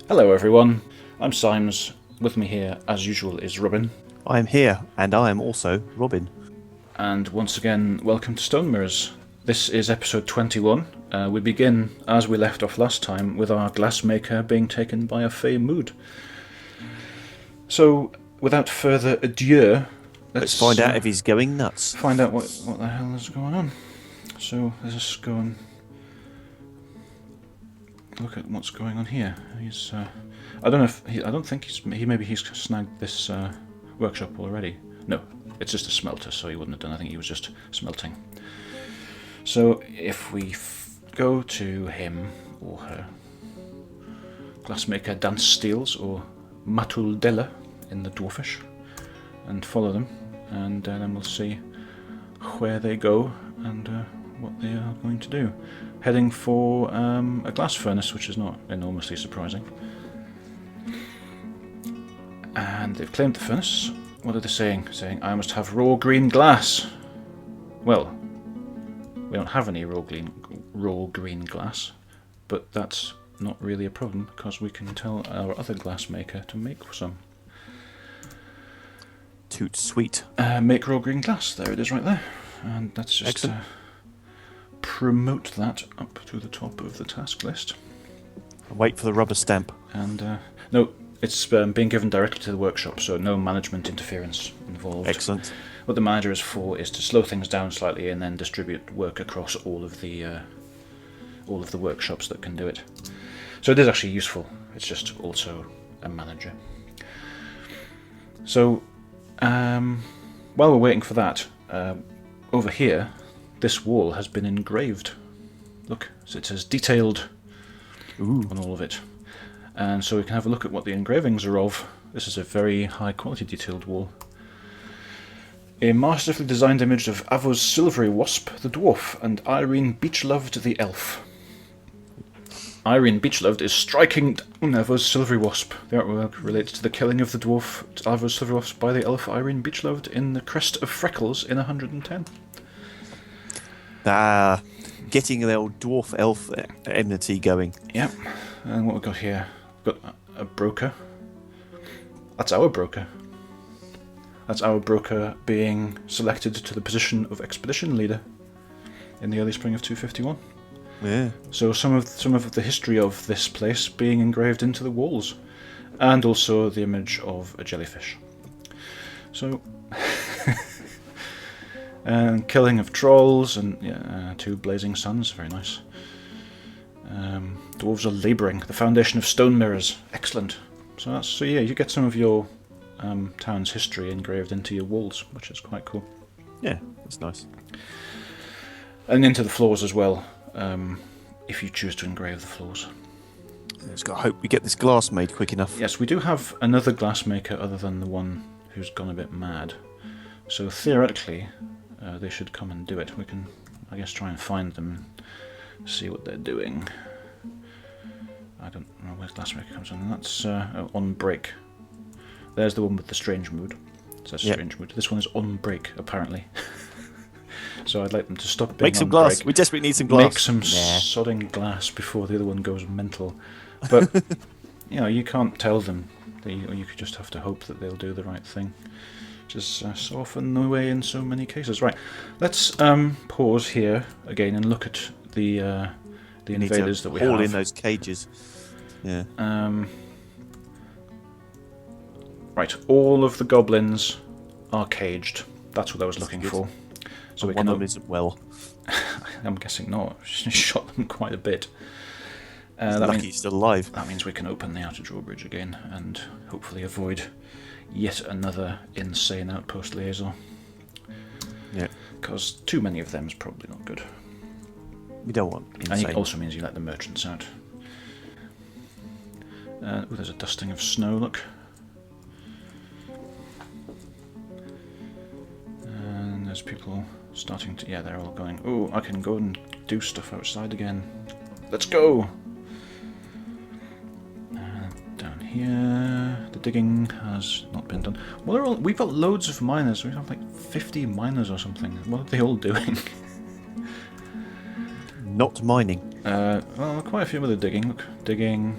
Hello everyone, I'm Symes. With me here, as usual, is Robin. I am here, and I am also Robin. And once again, welcome to Stone Mirrors. This is episode 21. We begin, as we left off last time, with our glassmaker being taken by a fey mood. So, without further ado, Let's find out if he's going nuts. Find out what the hell is going on. So, let's just go and look at what's going on here. He's, I don't know if I don't think maybe he's snagged this workshop already. No, it's just a smelter, so he wouldn't have done. I think he was just smelting. So if we go to him or her, glassmaker Dance Steels or Matuldella in the Dwarfish, and follow them, and then we'll see where they go and what they are going to do. Heading for a glass furnace, which is not enormously surprising. And they've claimed the furnace. What are they saying? Saying, I must have raw green glass. Well, we don't have any raw green glass, but that's not really a problem because we can tell our other glassmaker to make some. Toot sweet. Make raw green glass. There it is right there. And let's just promote that up to the top of the task list. Wait for the rubber stamp. And no, it's being given directly to the workshop, so no management interference involved. Excellent. What the manager is for is to slow things down slightly and then distribute work across all of the workshops that can do it. So it is actually useful. It's just also a manager. So while we're waiting for that, over here, this wall has been engraved. Look, so it says detailed on all of it. And so we can have a look at what the engravings are of. This is a very high quality detailed wall. A masterfully designed image of Avo's silvery wasp, the dwarf, and Irene Beachloved, the elf. Irene Beachloved is striking down Avo's silvery wasp. The artwork relates to the killing of the dwarf Avo's silvery wasp by the elf Irene Beachloved in the Crest of Freckles in 110. Getting the old dwarf elf enmity going. Yep. And what we've got here? We've got a broker. That's our broker. That's our broker being selected to the position of expedition leader in the early spring of 251. Yeah. So some of the history of this place being engraved into the walls, and also the image of a jellyfish. So, and killing of trolls and 2 blazing suns, very nice. Dwarves are labouring. The foundation of stone mirrors, excellent. So yeah, you get some of your town's history engraved into your walls, which is quite cool. Yeah, that's nice. And into the floors as well, if you choose to engrave the floors. Just got to hope we get this glass made quick enough. Yes, we do have another glassmaker other than the one who's gone a bit mad. So theoretically, they should come and do it. We can, I guess, try and find them, see what they're doing. I don't know where glassmaker comes in. And that's on break. There's the one with the strange mood. It says strange mood. This one is on break, apparently. So I'd like them to stop being Make some on glass. break. We desperately need some glass. Make some sodding glass before the other one goes mental. But you can't tell them. You could just have to hope that they'll do the right thing. Just so often the way in so many cases. Right, let's pause here again and look at the invaders that we have. Haul in those cages. Yeah. Right, all of the goblins are caged. That's what I was looking for. So one of them isn't well. I'm guessing not. She shot them quite a bit. Lucky he's still alive. That means we can open the outer drawbridge again and hopefully avoid yet another insane outpost liaison. Yeah. Because too many of them is probably not good. We don't want insane. And it also means you let the merchants out. There's a dusting of snow, look. And there's people starting to... Yeah, they're all going, oh, I can go and do stuff outside again. Let's go! Down here, the digging has not been done. Well, we've got loads of miners. We have like 50 miners or something. What are they all doing? Not mining. Well, quite a few of them are digging. Look, digging.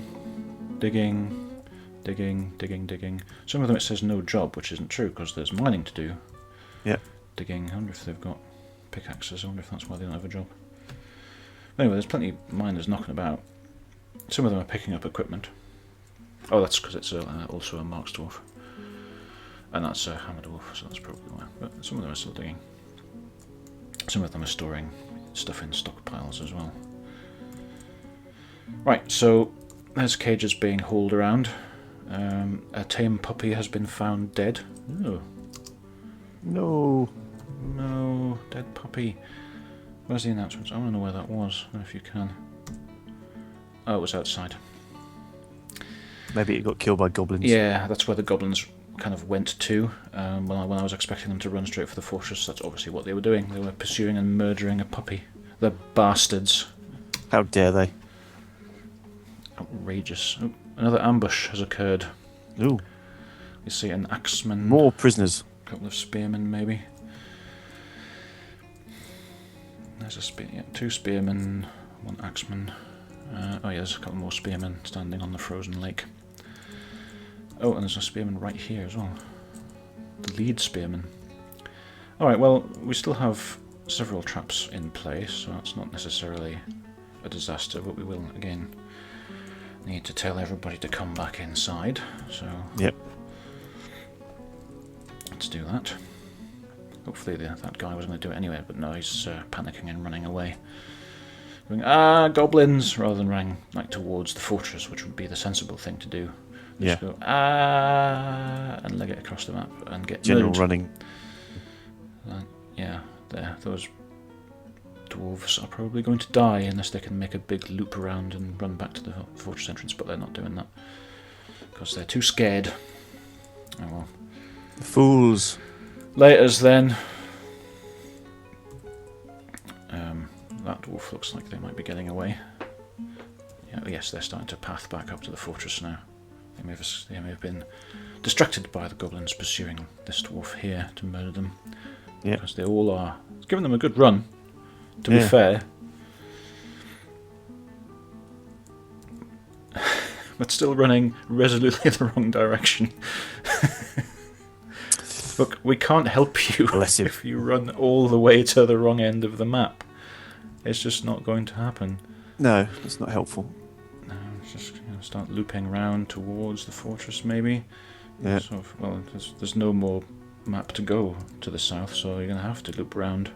Digging, digging, digging, digging. Some of them it says no job, which isn't true because there's mining to do. Yep. Digging. I wonder if they've got pickaxes. I wonder if that's why they don't have a job. Anyway, there's plenty of miners knocking about. Some of them are picking up equipment. Oh, that's because it's also a Marks Dwarf. And that's a Hammer Dwarf, so that's probably why. But some of them are still digging. Some of them are storing stuff in stockpiles as well. Right, so there's cages being hauled around. A tame puppy has been found dead. Oh. No. No, dead puppy. Where's the announcements? I want to know where that was, if you can. Oh, it was outside. Maybe it got killed by goblins. Yeah, that's where the goblins kind of went to. When I was expecting them to run straight for the fortress, that's obviously what they were doing. They were pursuing and murdering a puppy. The bastards. How dare they? Outrageous. Oh, another ambush has occurred. Ooh. You see an axeman. More prisoners. A couple of spearmen, maybe. There's a spear. Yeah, 2 spearmen, 1 axeman. Oh yeah, there's a couple more spearmen standing on the frozen lake. Oh, and there's a spearman right here as well. The lead spearman. Alright, well, we still have several traps in place, so that's not necessarily a disaster, but we will, again, need to tell everybody to come back inside, so... Yep. Let's do that. Hopefully that guy was going to do it anyway, but no, he's panicking and running away. Going, goblins! Rather than running like towards the fortress, which would be the sensible thing to do. Just go, and leg it across the map and get general murdered. running. Yeah, there. Those dwarves are probably going to die unless they can make a big loop around and run back to the fortress entrance, but they're not doing that because they're too scared. Oh well. The fools. Laters then. That dwarf looks like they might be getting away. Yeah, yes, they're starting to path back up to the fortress now. They may have been distracted by the goblins pursuing this dwarf here to murder them. Yeah. Because they all are. It's given them a good run, to be fair. But still running resolutely in the wrong direction. Look, we can't help you if you run all the way to the wrong end of the map. It's just not going to happen. No, that's not helpful. No, it's just start looping round towards the fortress, maybe. Yeah. Sort of, well, there's no more map to go to the south, so you're going to have to loop round.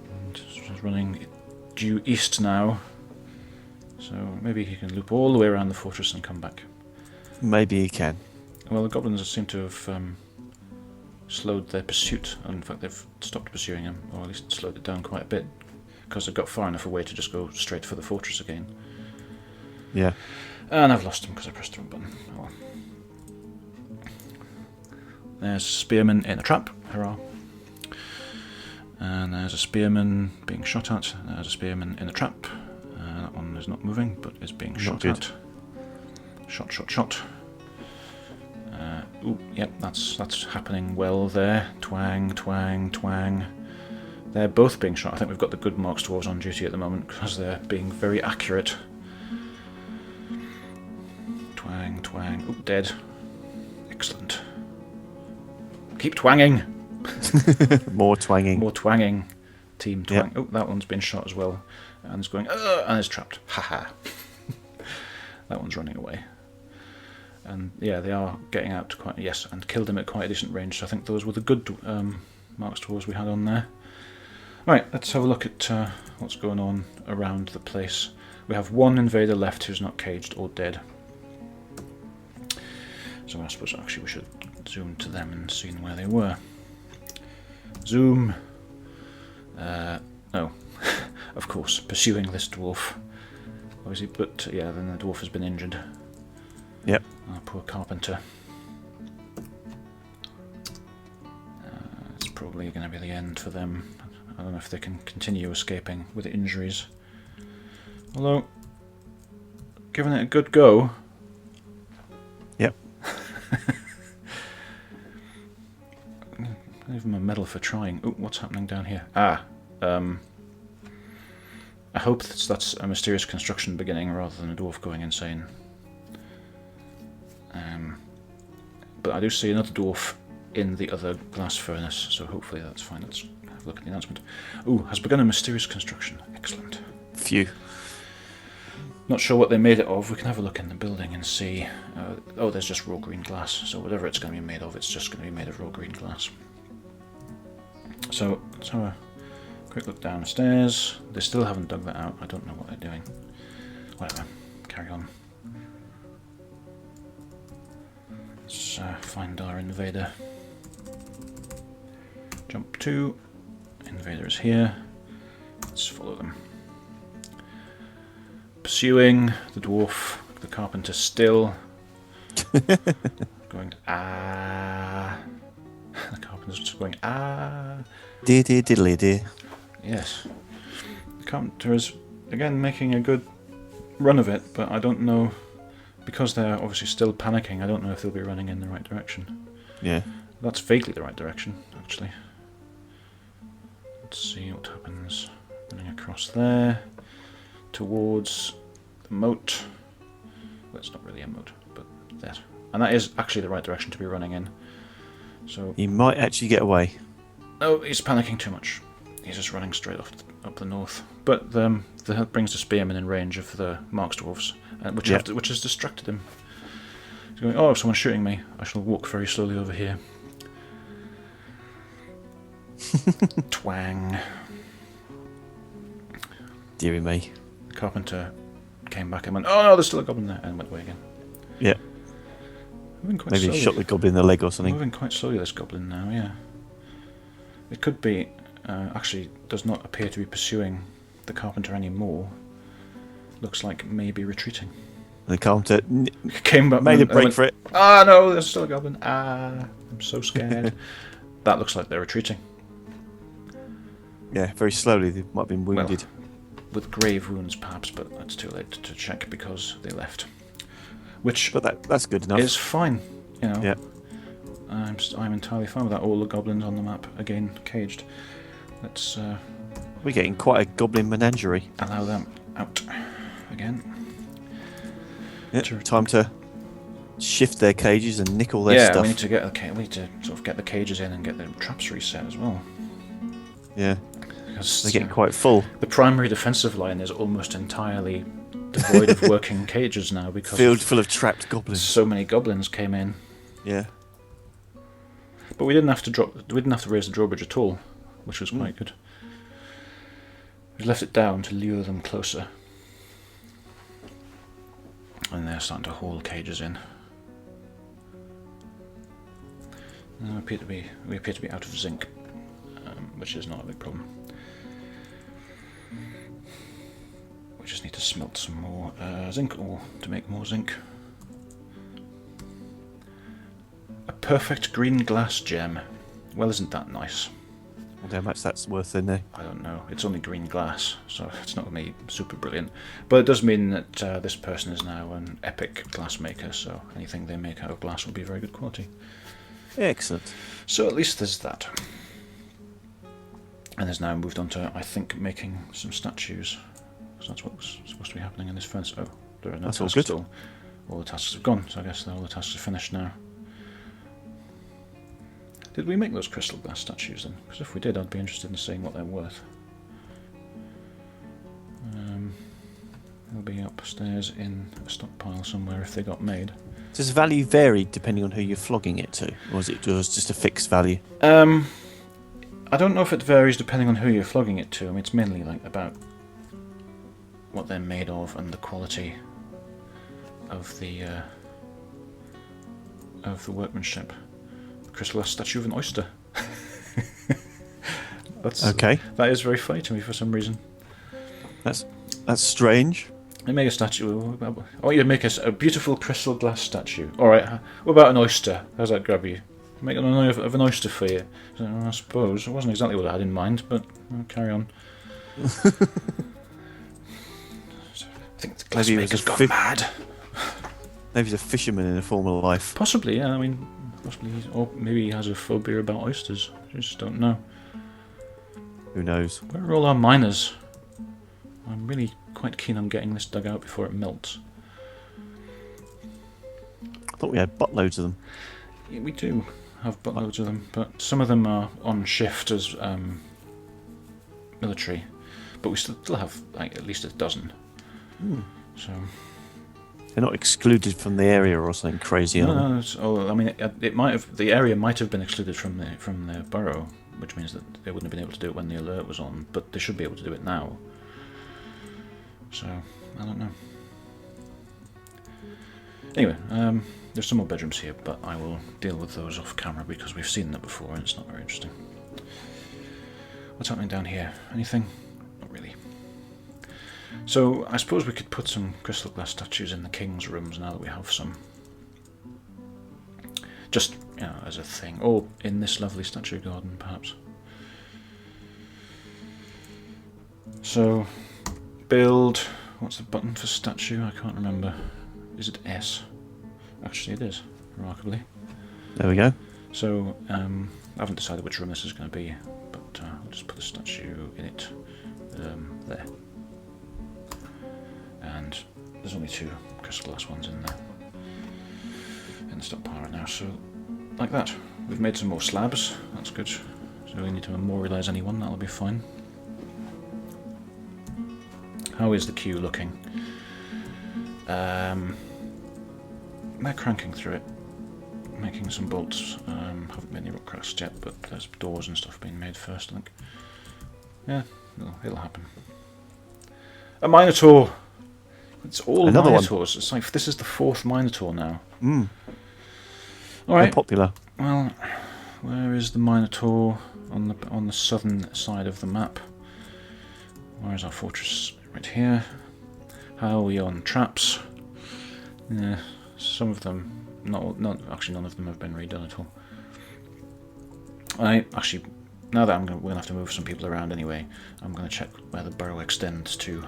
And just running due east now. So maybe he can loop all the way around the fortress and come back. Maybe he can. Well, the goblins seem to have slowed their pursuit. In fact, they've stopped pursuing him, or at least slowed it down quite a bit, because they've got far enough away to just go straight for the fortress again. Yeah. And I've lost him because I pressed the wrong button. Oh well. There's a spearman in a trap. Hurrah. And there's a spearman being shot at. There's a spearman in a trap. That one is not moving, but is being shot at. Shot, shot, shot. Ooh, yep, that's happening well there. Twang, twang, twang. They're both being shot. I think we've got the good Marks Dwarves on duty at the moment because they're being very accurate. Twang, twang. Ooh, dead. Excellent. Keep twanging. More twanging. More twanging. Team twang. Yep. Oh, that one's been shot as well. And it's going, and it's trapped. Haha. That one's running away. And yeah, they are getting out to quite, yes, and killed him at quite a decent range. So I think those were the good Marks Dwarves we had on there. Right, let's have a look at what's going on around the place. We have one invader left who's not caged or dead. So I suppose actually we should zoom to them and see where they were. Zoom. No, of course, pursuing this dwarf. Obviously, but yeah, then the dwarf has been injured. Yep. Our poor carpenter. It's probably going to be the end for them. I don't know if they can continue escaping with injuries. Although, giving it a good go. Yep. Give them a medal for trying. Oh, what's happening down here? I hope that's a mysterious construction beginning rather than a dwarf going insane. But I do see another dwarf in the other glass furnace, so hopefully that's fine. Let's have a look at the announcement. Ooh, has begun a mysterious construction. Excellent. Phew. Not sure what they made it of. We can have a look in the building and see. Oh, there's just raw green glass. So whatever it's going to be made of, it's just going to be made of raw green glass. So let's have a quick look downstairs. They still haven't dug that out. I don't know what they're doing. Whatever. Carry on. Let's find our invader. Jump to. Invader is here. Let's follow them. Pursuing the dwarf, the carpenter still. Going ah. The carpenter's just going ah. Dear, dear, diddly, dear. Yes. The carpenter is again making a good run of it, but I don't know, because they're obviously still panicking, I don't know if they'll be running in the right direction. Yeah. That's vaguely the right direction, actually. Let's see what happens. Running across there. Towards the moat. Well, it's not really a moat, but that. And that is actually the right direction to be running in. So He might actually get away. no, he's panicking too much. He's just running straight up the north. But that brings the spearmen in range of the Marks dwarves, which has distracted him. He's going, oh, someone's shooting me. I shall walk very slowly over here. Twang. Deary me. The carpenter came back and went, oh no, there's still a goblin there, and went away again. Yeah. Moving quite Maybe slowly. he shot the goblin in the leg or something. Moving quite slowly, this goblin now, yeah. It could be, actually does not appear to be pursuing the carpenter anymore. Looks like maybe retreating. The carpenter Came back, made a and break went, for it. ah no, there's still a goblin. Ah, I'm so scared. That looks like they're retreating. Yeah, very slowly. They might have been wounded. Well, with grave wounds perhaps, but that's too late to check because they left. Which But that's good enough. is fine, you know. Yeah. I'm entirely fine with that. All the goblins on the map, again, caged. Let's We're getting quite a goblin menagerie. allow them out again. Yeah, time to shift their cages and nick all their Yeah, stuff. we need to sort of get the cages in and get the traps reset as well. Yeah, Because they're getting quite full. the primary defensive line is almost entirely devoid of working cages now because Field full of trapped goblins. so many goblins came in. Yeah. But we didn't have to raise the drawbridge at all, which was quite good. We left it down to lure them closer. And they're starting to haul cages in. And we appear to be out of zinc, which is not a big problem. We just need to smelt some more zinc ore to make more zinc. A perfect green glass gem. Well, isn't that nice? Wonder how much that's worth in there. I don't know. It's only green glass, so it's not going to be super brilliant. But it does mean that this person is now an epic glass maker, so anything they make out of glass will be very good quality. Excellent. So at least there's that. And there's now moved on to, I think, making some statues. So that's what's supposed to be happening in this furnace. Oh, there are no That's all tasks good. still. All the tasks have gone, so I guess all the tasks are finished now. Did we make those crystal glass statues then? Because if we did, I'd be interested in seeing what they're worth. They'll be upstairs in a stockpile somewhere if they got made. Does the value vary depending on who you're flogging it to? Or is it just a fixed value? I don't know if it varies depending on who you're flogging it to. I mean, it's mainly like about what they're made of and the quality of the workmanship. Crystal glass statue of an oyster. Okay. That is very funny to me for some reason. That's strange. They make a statue. I want you to make a beautiful crystal glass statue. All right. What about an oyster? How's that grab you? Make an of an oyster for you. So, I suppose it wasn't exactly what I had in mind, but I'll carry on. I think the glassmaker's gone mad. Maybe he's a fisherman in a former life. Possibly, yeah. I mean, possibly, or maybe he has a phobia about oysters. I just don't know. Who knows? Where are all our miners? I'm really quite keen on getting this dug out before it melts. thought we had buttloads of them. Yeah, we do have buttloads of them, but some of them are on shift as military, but we still have like at least a dozen. So they're not excluded from the area or something crazy. No, I mean, it might have. The area might have been excluded from the burrow, which means that they wouldn't have been able to do it when the alert was on, but they should be able to do it now. So I don't know. Anyway, there's some more bedrooms here, but I will deal with those off camera because we've seen that before and it's not very interesting. What's happening down here? Anything? Not really. So I suppose we could put some crystal glass statues in the king's rooms now that we have some. Just, as a thing. Or in this lovely statue garden, perhaps. So, build. What's the button for statue? I can't remember. Is it S? Actually, it is, remarkably. There we go. So, I haven't decided which room this is going to be, but I'll just put the statue in it. There. And there's only 2 crystal glass ones in there. In the stockpile right now, so like that. We've made some more slabs, that's good. So we need to memorialise anyone, that'll be fine. How is the queue looking? They're cranking through it, making some bolts. Haven't made any rock cracks yet, but there's doors and stuff being made first, I think. Yeah, it'll happen. A Minotaur! It's all another Minotaurs. One. It's like this is the 4th Minotaur now. All They're right. popular. Well, where is the Minotaur on the southern side of the map? Where is our fortress? Right here. How are we on traps? Yeah, some of them, not actually none of them have been redone at all. Now that we're gonna have to move some people around anyway, I'm gonna check where the burrow extends to.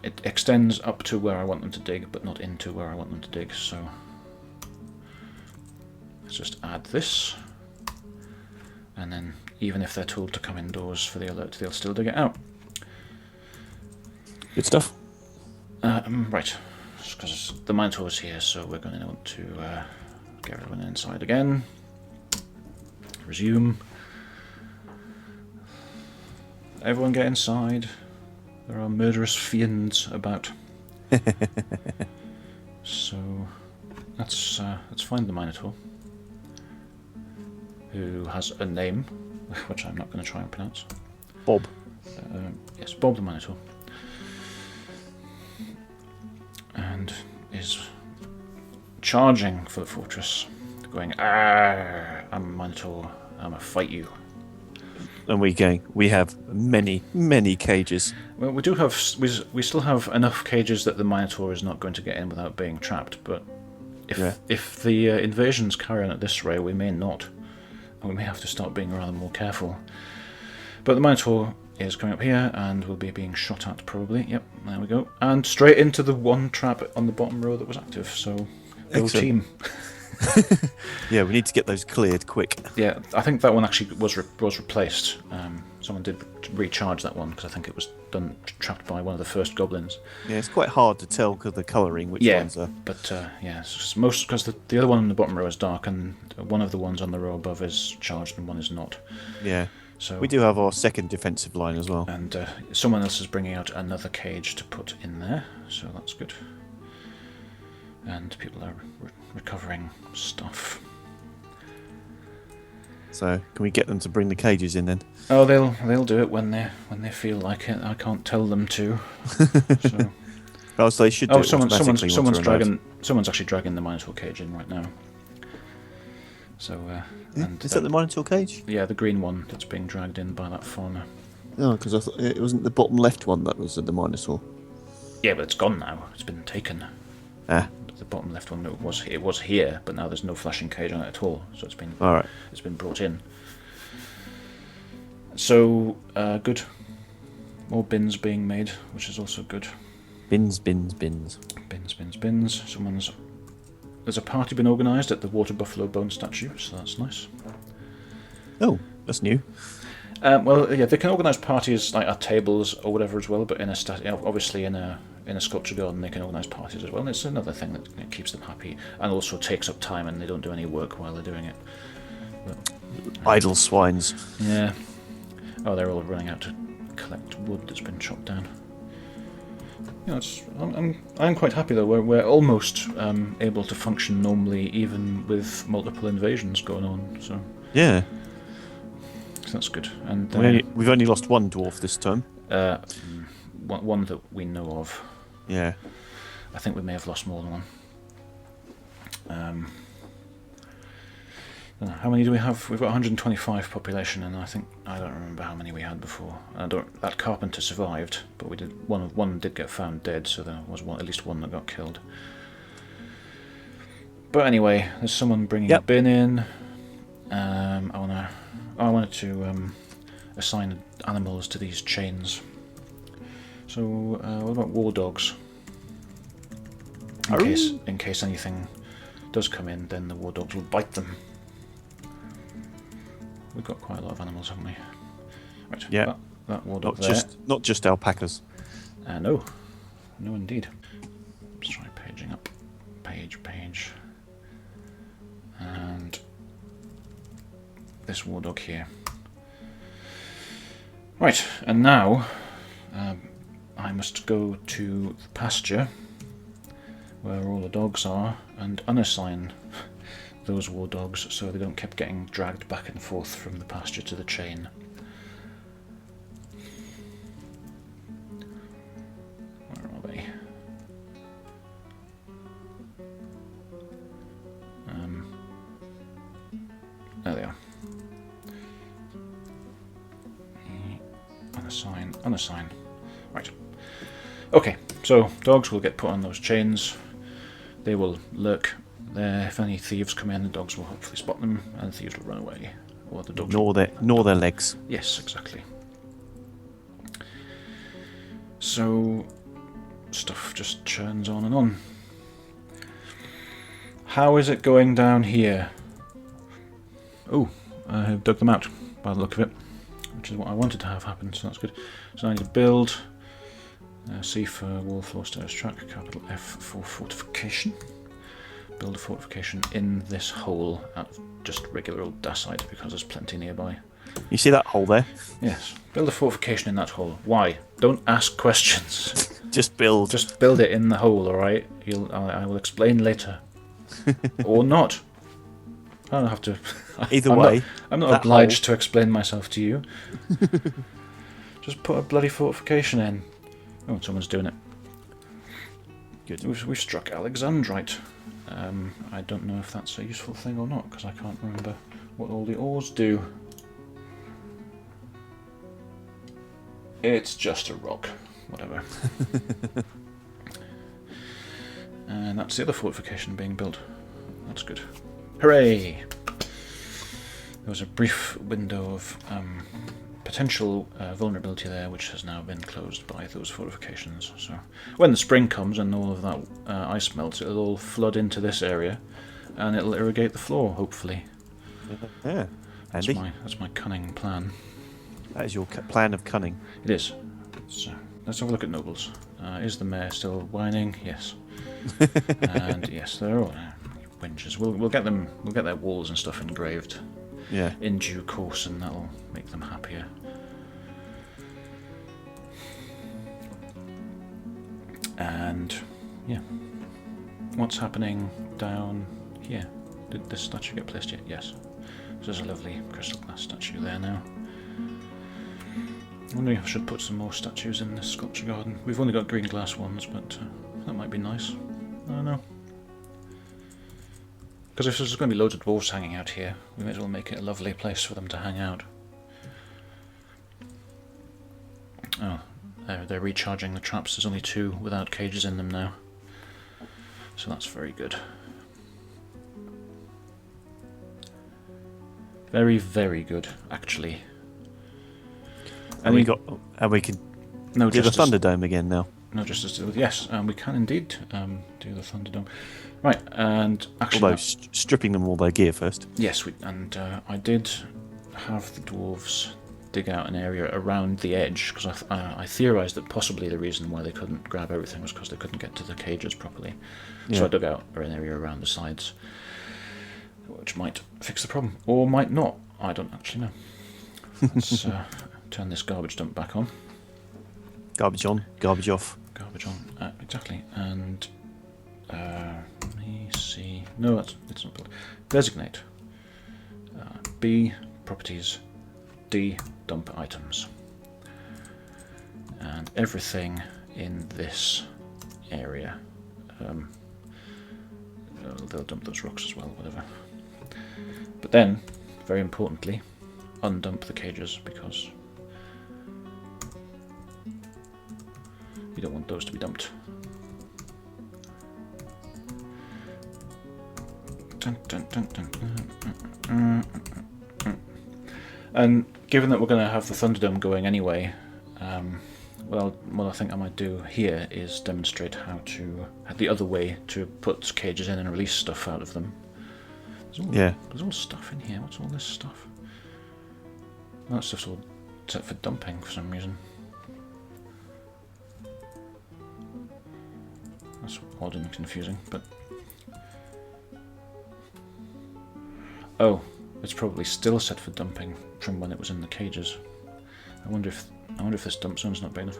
It extends up to where I want them to dig, but not into where I want them to dig, so let's just add this, and then even if they're told to come indoors for the alert, they'll still dig it out. Good stuff. Right, because the Minotaur's here, so we're going to want to get everyone inside again. Resume. Everyone get inside. There are murderous fiends about. So let's find the Minotaur, who has a name, which I'm not going to try and pronounce. Bob. Yes, Bob the Minotaur. And is charging for the fortress, going, "Arr, I'm a Minotaur, I'm gonna fight you." And we have many cages. Well, we still have enough cages that the Minotaur is not going to get in without being trapped, but if the invasions carry on at this rate, we may not. And we may have to start being rather more careful. But the Minotaur is coming up here and will be being shot at probably. Yep, there we go. And straight into the one trap on the bottom row that was active, so go team. Yeah, we need to get those cleared quick. Yeah, I think that one actually was replaced. Someone did recharge that one because I think it was trapped by one of the first goblins. Yeah, it's quite hard to tell because of the colouring which ones are. But it's most because the other one on the bottom row is dark and one of the ones on the row above is charged and one is not. Yeah. So we do have our second defensive line as well. And someone else is bringing out another cage to put in there, so that's good. And people are recovering stuff. So can we get them to bring the cages in then? Oh, they'll do it when they feel like it. I can't tell them to. So. Oh, so they should do it someone's automatically actually dragging the Minotaur cage in right now. So is that the Minotaur cage? Yeah, the green one that's being dragged in by that farmer. No, because I thought it wasn't the bottom left one that was the Minotaur. Yeah, but it's gone now. It's been taken. Ah. The bottom left one it was here, but now there's no flashing cage on it at all. So it's been It's been brought in. So good. More bins being made, which is also good. Bins. Bins. There's a party been organised at the Water Buffalo Bone statue, so that's nice. Oh, that's new. Well, yeah, they can organise parties like at tables or whatever as well. But obviously in a sculpture garden, they can organise parties as well. And it's another thing that keeps them happy and also takes up time, and they don't do any work while they're doing it. But, Idle swines. yeah. Oh, they're all running out to collect wood that's been chopped down. I'm quite happy though. We're almost able to function normally, even with multiple invasions going on. So Yeah. that's good. And We've only lost one dwarf this time. one that we know of. Yeah. I think we may have lost more than one. How many do we have? We've got 125 population, and I don't remember how many we had before. That carpenter survived, but one did get found dead, so there was at least one that got killed. But anyway, there's someone bringing a bin in. I wanted to assign animals to these chains. So what about war dogs? In case anything does come in, then the war dogs will bite them. We've got quite a lot of animals, haven't we? Right. Yeah. That war dog there. Not just alpacas. No, indeed. Let's try paging up. Page. And this war dog here. Right, and now I must go to the pasture where all the dogs are and unassign those war dogs so they don't keep getting dragged back and forth from the pasture to the chain. Where are they? There they are. Unassign. Right. Okay, so dogs will get put on those chains. They will lurk there. If any thieves come in, the dogs will hopefully spot them, and the thieves will run away. Or the dogs Gnaw their legs. Yes, exactly. So stuff just churns on and on. How is it going down here? Oh, I have dug them out by the look of it, which is what I wanted to have happen, so that's good. So I need to build. C for wall, floor, stairs, track, capital F for fortification. Build a fortification in this hole at just regular old dacite because there's plenty nearby. You see that hole there? Yes. Build a fortification in that hole. Why? Don't ask questions. Just build. Just build it in the hole, alright? I will explain later. Or not. I don't have to. Either way. I'm not obliged to explain myself to you. Just put a bloody fortification in. Oh, someone's doing it. Good. We've struck Alexandrite. I don't know if that's a useful thing or not, because I can't remember what all the ores do. It's just a rock. Whatever. And that's the other fortification being built. That's good. Hooray! There was a brief window of potential vulnerability there, which has now been closed by those fortifications. So when the spring comes and all of that ice melts, it'll all flood into this area, and it'll irrigate the floor, hopefully. Yeah, that's my cunning plan. That is your plan of cunning. It is. So let's have a look at nobles. Is the mayor still whining? Yes. And yes, they're all winches. We'll get them. We'll get their walls and stuff engraved. Yeah. In due course, and that'll make them happier. And yeah, what's happening down here? Did this statue get placed yet? Yes. So there's a lovely crystal glass statue there now. I'm wondering if I should put some more statues in this sculpture garden. We've only got green glass ones, but that might be nice. I don't know. Because if there's going to be loads of dwarves hanging out here, we may as well make it a lovely place for them to hang out. Oh, they're recharging the traps. There's only 2 without cages in them now. So that's very good. Very, very good, actually. And we can do the Thunderdome again now. No, just as yes, we can indeed do the Thunderdome. Right, and actually, although stripping them all their gear first. Yes, I did have the dwarves dig out an area around the edge, because I theorised that possibly the reason why they couldn't grab everything was because they couldn't get to the cages properly. So I dug out an area around the sides, which might fix the problem, or might not. I don't actually know. Let's turn this garbage dump back on. Garbage on, garbage off. Garbage on, exactly. And let me see. No, it's not built. Designate. B, properties. D, dump items. And everything in this area. They'll dump those rocks as well, whatever. But then, very importantly, undump the cages, because you don't want those to be dumped. And given that we're going to have the Thunderdome going anyway, well, what I think I might do here is demonstrate how the other way to put cages in and release stuff out of them. There's all stuff in here. What's all this stuff? That stuff's all set for dumping for some reason. That's odd and confusing, but... Oh, it's probably still set for dumping from when it was in the cages. I wonder if this dump zone's not big enough.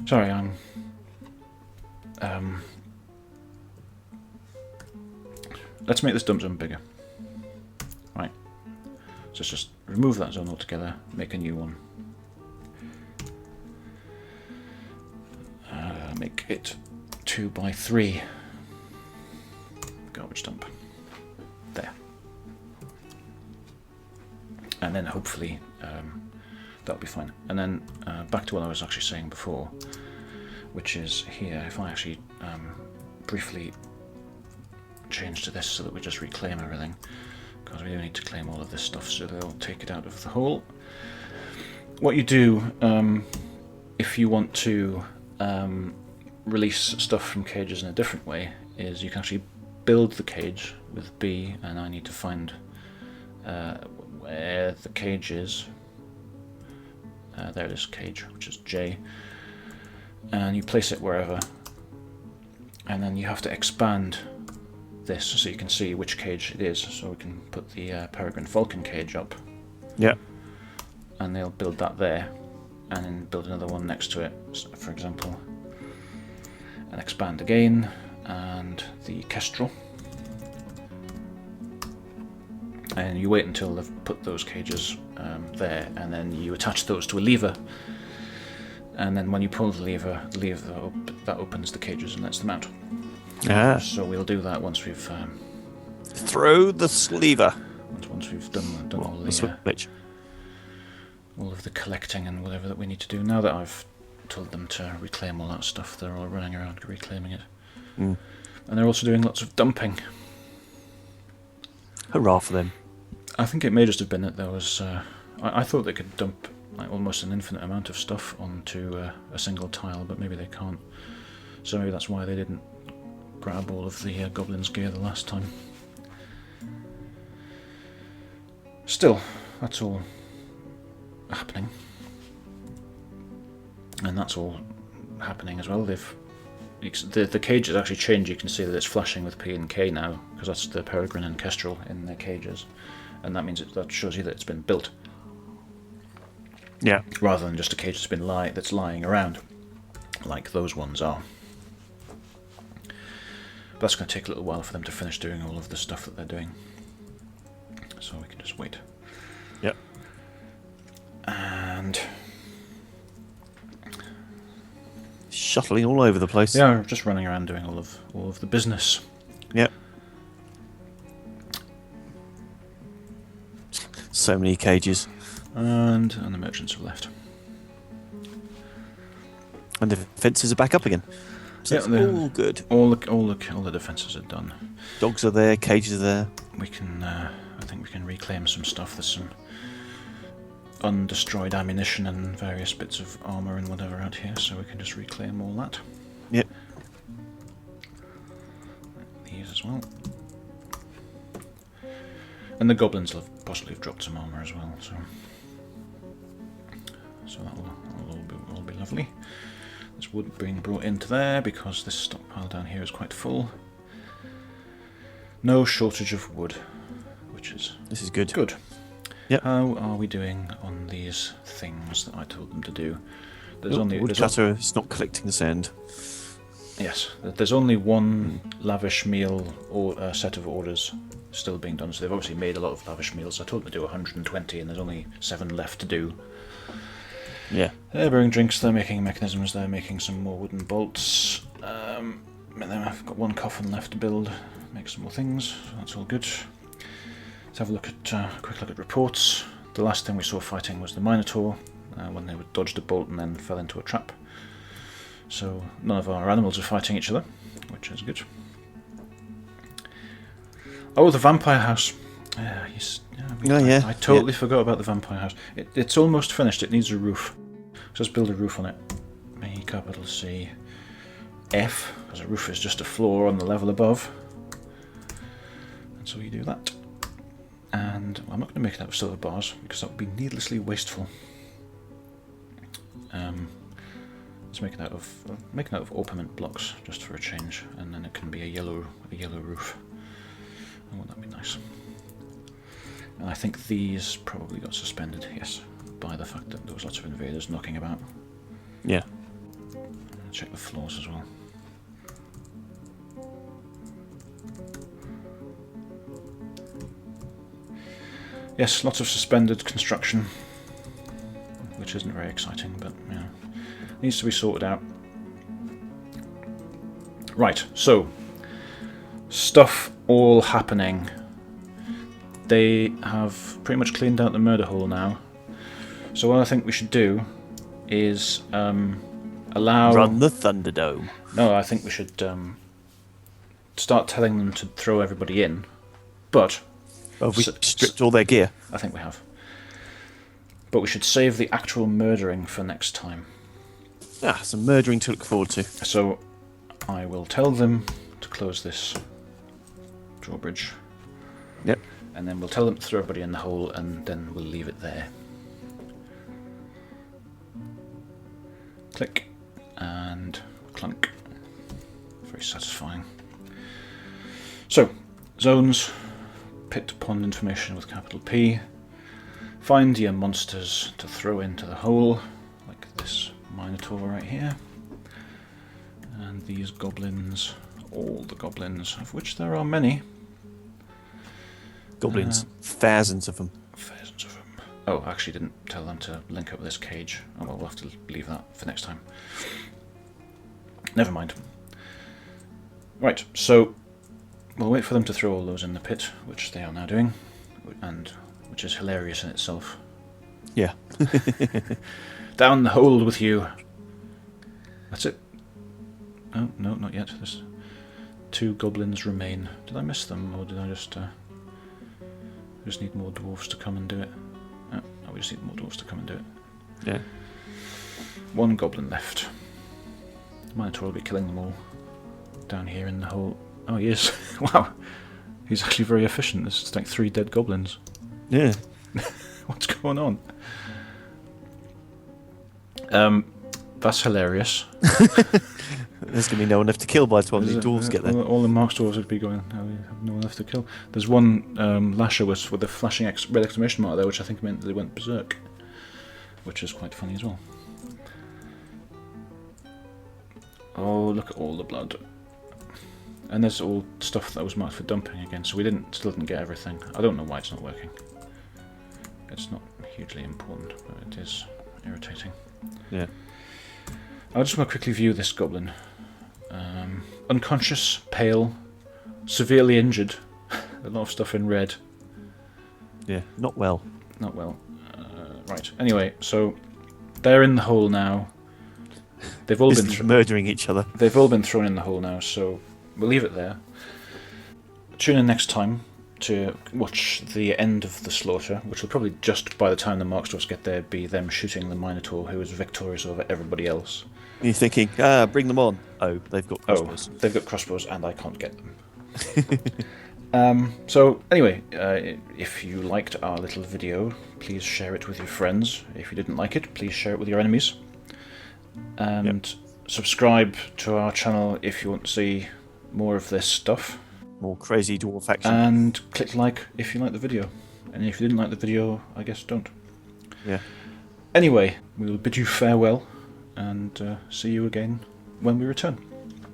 Sorry, let's make this dump zone bigger. Right. So let's just remove that zone altogether, make a new one. Make it 2x3. Garbage dump. There. And then hopefully that'll be fine. And then back to what I was actually saying before, which is here, if I actually briefly change to this so that we just reclaim everything, because we do need to claim all of this stuff, so they'll take it out of the hole. What you do if you want to release stuff from cages in a different way is you can actually build the cage with B, and I need to find where the cage is. There it is, cage, which is J, and you place it wherever, and then you have to expand this so you can see which cage it is, so we can put the Peregrine Falcon cage up. Yeah. And they'll build that there, and then build another one next to it, for example, and expand again, and the Kestrel. And you wait until they've put those cages there, and then you attach those to a lever, and then when you pull the lever that opens the cages and lets them out. So we'll do that once we've throw the lever. Once we've done all the switch. All of the collecting and whatever that we need to do. Now that I've told them to reclaim all that stuff, they're all running around reclaiming it. And they're also doing lots of dumping. Hurrah for them. I think it may just have been that there was... I thought they could dump like almost an infinite amount of stuff onto a single tile, but maybe they can't. So maybe that's why they didn't grab all of the Goblin's gear the last time. Still, that's all happening. And that's all happening as well. The cages actually change. You can see that it's flashing with P and K now, because that's the Peregrine and Kestrel in their cages, and that means that shows you that it's been built. Yeah. Rather than just a cage that's lying around, like those ones are. But that's going to take a little while for them to finish doing all of the stuff that they're doing. So we can just wait. Yep. And shuttling all over the place. Yeah, just running around doing all of the business. Yep. So many cages. And the merchants have left. And the fences are back up again. So it's all good. All the defences are done. Dogs are there, cages are there. We can I think we can reclaim some stuff. There's some undestroyed ammunition and various bits of armour and whatever out here, so we can just reclaim all that. Yep. These as well. And the goblins will possibly have dropped some armour as well, so So that'll all be lovely. This wood being brought into there because this stockpile down here is quite full. No shortage of wood, which is This is good. good. Yep. How are we doing on these things that I told them to do? There's only woodcutter is not collecting the sand. Yes, there's only one lavish meal or set of orders still being done. So they've obviously made a lot of lavish meals. I told them to do 120, and there's only 7 left to do. Yeah. They're brewing drinks. They're making mechanisms. They're making some more wooden bolts. And then I've got 1 coffin left to build. Make some more things. So that's all good. Let's have a look at quick look at reports. The last thing we saw fighting was the Mino-four, when they dodged a bolt and then fell into a trap. So none of our animals are fighting each other, which is good. Oh, the vampire house. I totally forgot about the vampire house. It's almost finished. It needs a roof. Just build a roof on it. Capital C F, because a roof is just a floor on the level above. And so you do that. And I'm not going to make it out of silver bars because that would be needlessly wasteful. Let's make it out of orpiment blocks just for a change, and then it can be a yellow roof. Oh, wouldn't that be nice? And I think these probably got suspended, yes, by the fact that there was lots of invaders knocking about. Yeah. Check the floors as well. Yes, lots of suspended construction, which isn't very exciting, but yeah, needs to be sorted out. Right, so stuff all happening. They have pretty much cleaned out the murder hole now. So what I think we should do is allow... Run the Thunderdome. No, I think we should start telling them to throw everybody in, but... Have we stripped all their gear? I think we have. But we should save the actual murdering for next time. Ah, some murdering to look forward to. So I will tell them to close this drawbridge. Yep. And then we'll tell them to throw everybody in the hole, and then we'll leave it there. Click and clunk. Very satisfying. So, zones. Pit pond information with capital P. Find your monsters to throw into the hole, like this Minotaur right here. And these goblins, all the goblins, of which there are many. Goblins, thousands of them. Thousands of them. Oh, I actually didn't tell them to link up with this cage. Oh well, we'll have to leave that for next time. Never mind. Right, so we'll wait for them to throw all those in the pit, which they are now doing, and which is hilarious in itself. Yeah. Down the hole with you. That's it. Oh, no, not yet. There's 2 goblins remain. Did I miss them, or did I just need more dwarfs to come and do it? Oh, no, we just need more dwarfs to come and do it. Yeah. 1 goblin left. The Minotaur will be killing them all down here in the hole. Oh, he is. Wow. He's actually very efficient. There's like 3 dead goblins. Yeah. What's going on? That's hilarious. There's going to be no one left to kill by the time the dwarves get there. All the Mark dwarves would be going, no, we have no one left to kill. There's one lasher with a flashing red exclamation mark there, which I think meant that they went berserk. Which is quite funny as well. Oh, look at all the blood. And there's all stuff that was marked for dumping again, so we still didn't get everything. I don't know why it's not working. It's not hugely important, but it is irritating. Yeah. I just want to quickly view this goblin. Unconscious, pale, severely injured. A lot of stuff in red. Yeah, not well. Not well. Right. Anyway, so they're in the hole now. They've all been murdering each other. They've all been thrown in the hole now, so we'll leave it there. Tune in next time to watch the end of the slaughter, which will probably just by the time the Marksdwarfs get there be them shooting the Minotaur, who is victorious over everybody else. You're thinking, bring them on. Oh, they've got crossbows. Oh, they've got crossbows and I can't get them. So anyway, if you liked our little video, please share it with your friends. If you didn't like it, please share it with your enemies. And subscribe to our channel if you want to see more of this stuff. More crazy dwarf action. And click like if you like the video. And if you didn't like the video, I guess don't. Yeah. Anyway, we will bid you farewell and see you again when we return.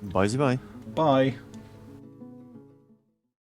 Bye-bye. Bye.